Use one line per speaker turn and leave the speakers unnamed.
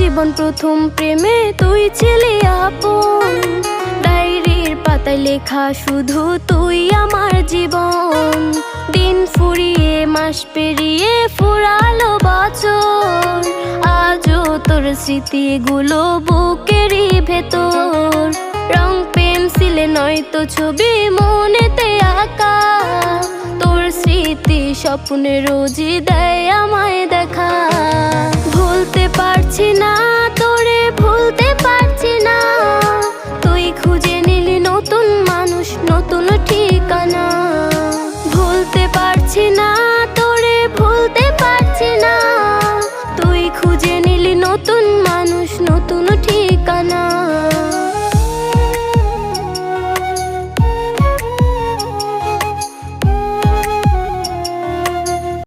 জীবন প্রথম প্রেমে তুই ছিলি আপন, ডায়েরির পাতায় লেখা শুধু তুই আমার জীবন। দিন ফুরিয়ে মাস পেরিয়ে ফুরালো বছর, আজও তোর স্মৃতিগুলো বুকেরই ভেতর। রং পেন্সিলে নয়তো ছবি মনেতে আঁকা, তোর স্মৃতি স্বপ্নে রোজই দেয় আমায় দেখা। ভুলতে পারছি না তোরে, ভুলতে পারছি না, তুই খুঁজে নিলি নতুন মানুষ, নতুন ঠিকানা।